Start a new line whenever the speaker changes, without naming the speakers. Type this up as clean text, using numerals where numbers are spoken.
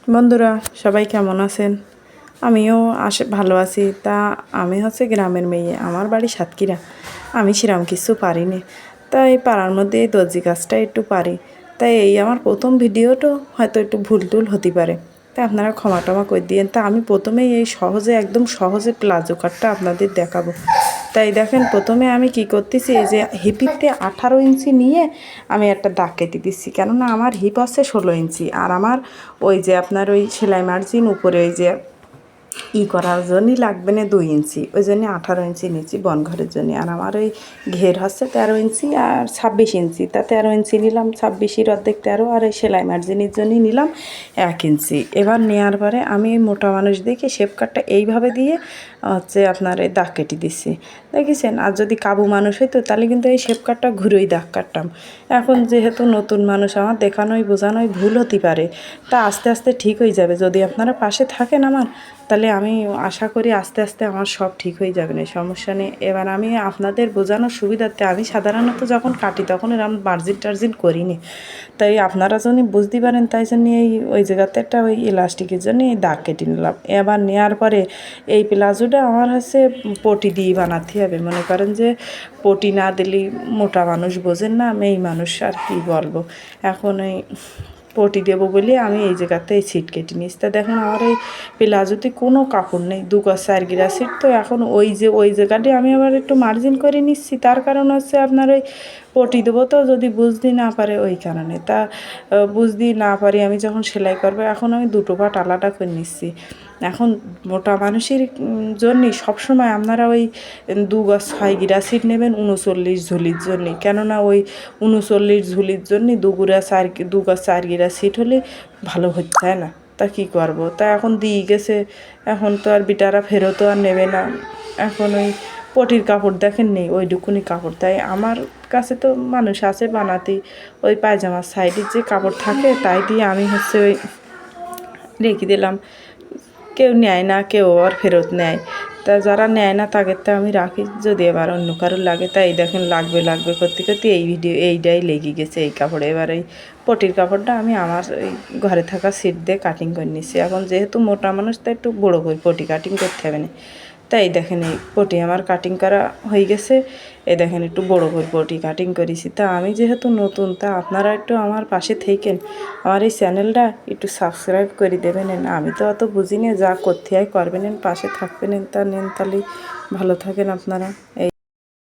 বন্ধুরা সবাই কেমন আছেন? আমিও ভালো আছি। তা আমি হচ্ছে গ্রামের মেয়ে, আমার বাড়ি সাতক্ষীরা। আমি সেরকম কিছু পারিনি, তাই পাড়ার মধ্যে এই দর্জি কাজটা একটু পারি। তাই এই আমার প্রথম ভিডিওটা হয়তো একটু ভুল টুল হতে পারে, তাই আপনারা ক্ষমা টমা করে দিয়েন। তা আমি প্রথমেই এই একদম সহজে প্লাজো কাটটা আপনাদের দেখাবো। তাই দেখেন, প্রথমে আমি কি করতেছি, এই যে হিপিতে 18 ইঞ্চি নিয়ে আমি একটা দাগ কেটে দিচ্ছি, কেননা আমার হিপ হচ্ছে 16 ইঞ্চি, আর আমার ওই যে আপনার ওই সেলাই মার্জিন উপরে ওই যে করার জন্যই লাগবে না 2 ইঞ্চি, ওই জন্য 18 ইঞ্চি নিচ্ছি বনঘরের জন্য। আর আমার ওই ঘের হচ্ছে 13 ইঞ্চি আর 26 ইঞ্চি, তা 13 ইঞ্চি নিলাম, 26-এর অর্ধেক 13, আর এই সেলাই মার্জিনের জন্যই নিলাম 1 ইঞ্চি। এবার নেওয়ার পরে আমি মোটা মানুষ দেখে শেপ কাটটা এইভাবে দিয়ে হচ্ছে আপনার এই দাগ কেটে দিচ্ছি, দেখেছেন। আর যদি কাবু মানুষ হইতো তাহলে কিন্তু এই শেপ কাটটা ঘুরেই দাগ কাটতাম। এখন যেহেতু নতুন মানুষ, আমার দেখানোই বোঝানোই ভুল হতে পারে, তা আস্তে আস্তে ঠিক হয়ে যাবে। যদি আপনারা পাশে থাকেন আমার, তাহলে আমি আশা করি আস্তে আস্তে আমার সব ঠিক হয়ে যাবে না, সমস্যা নেই। এবার আমি আপনাদের বোঝানোর সুবিধার্থে আমি সাধারণত যখন কাটি তখন এরকম মার্জিন টার্জিন করিনি, তাই আপনারা যদি বুঝতে পারেন, তাই জন্য ওই জায়গাতে একটা ওই ইলাস্টিকের জন্য এই দাগ কেটে নিলাম। এবার নেওয়ার পরে এই প্লাজোটা আমার হচ্ছে পটি দিয়ে বানাতে হবে। মনে করেন যে পটি না দিলে মোটা মানুষ বোঝেন না, মেয়ে মানুষ আর কি বলবো। এখন ওই পটি দেবো বলে আমি এই জায়গাতে এই ছিট কেটে নিয়েছি। তা দেখেন, আমার এই প্লাজোতে কোনো কাপড় নেই, 2 গজ 4 গিরা ছিট। তো এখন ওই জায়গাটি আমি আবার একটু মার্জিন করে নিচ্ছি, তার কারণ হচ্ছে আপনার ওই পটি দেবো, তো যদি বুঝতে না পারে ওই কারণে। তা বুঝতে না পারি আমি যখন সেলাই করবো, এখন আমি 2 পাট আলাদা করে নিচ্ছি। এখন মোটা মানুষের জন্যই সবসময় আপনারা ওই 2 গজ 6 গিরা ছিট নেবেন 39 ঝুলির জন্যে, কেননা ওই 39 ঝুলির জন্যে 2 গজ 4 গিরা ছিট হলে ভালো হচ্ছে না। তা কী করবো, তা এখন দিয়ে গেছে, এখন তো আর বিটারা ফেরতও আর নেবে না। এখন ওই পটির কাপড় দেখেন নেই, ওইটুকুনি কাপড়। তাই আমার কাছে তো মানুষ আছে বানাতে, ওই পায়জামার সাইডের যে কাপড় থাকে তাই দিয়ে আমি হচ্ছে ওই রেখে দিলাম। কেউ নেয় না, কেউ আবার ফেরত নেয়। তা যারা নেয় না তাদের তো আমি রাখি, যদি এবার অন্য কারোর লাগে। তাই দেখেন লাগবে করতে করতে এইটাই লেগে গেছে এই কাপড়ে। এবার এই পটির কাপড়টা আমি আমার এই ঘরে থাকা সিট দিয়ে কাটিং করে নিচ্ছি। এখন যেহেতু মোটা মানুষ, তাই একটু বড়ো করে পটি কাটিং করতে হবে না। তাই দেখেন, এই পটি আমার কাটিং করা হয়ে গেছে। এই দেখেন, একটু বড়ো করে পটি কাটিং করেছি। তা আমি যেহেতু নতুন, তা আপনারা একটু আমার পাশে থেকেন, আমার এই চ্যানেলটা একটু সাবস্ক্রাইব করে দেবেন। আমি তো অত বুঝি না, যা করতে হয় করবেন, পাশে থাকবেন। তা নেন, তাহলে ভালো থাকেন আপনারা। এই